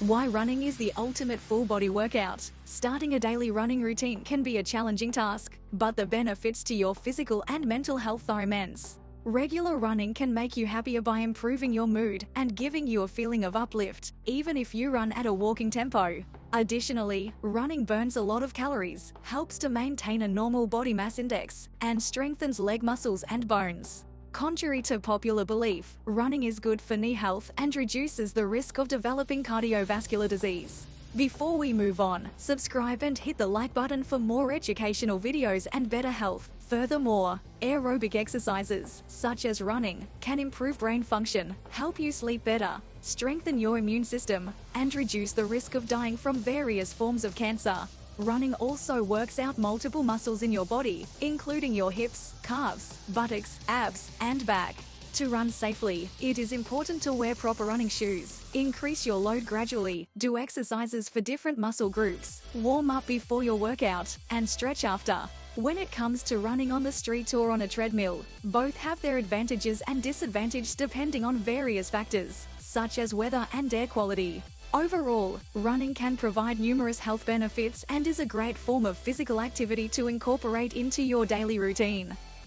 Why running is the ultimate full-body workout. Starting a daily running routine can be a challenging task, but the benefits to your physical and mental health are immense. Regular running can make you happier by improving your mood and giving you a feeling of uplift, even if you run at a walking tempo. Additionally, running burns a lot of calories, helps to maintain a normal body mass index, and strengthens leg muscles and bones. Contrary to popular belief, running is good for knee health and reduces the risk of developing cardiovascular disease. Before we move on, subscribe and hit the like button for more educational videos and better health. Furthermore, aerobic exercises, such as running, can improve brain function, help you sleep better, strengthen your immune system, and reduce the risk of dying from various forms of cancer. Running also works out multiple muscles in your body, including your hips, calves, buttocks, abs, and back. To run safely, it is important to wear proper running shoes. Increase your load gradually, do exercises for different muscle groups, warm up before your workout, and stretch after. When it comes to running on the street or on a treadmill, both have their advantages and disadvantages depending on various factors, such as weather and air quality. Overall, running can provide numerous health benefits and is a great form of physical activity to incorporate into your daily routine.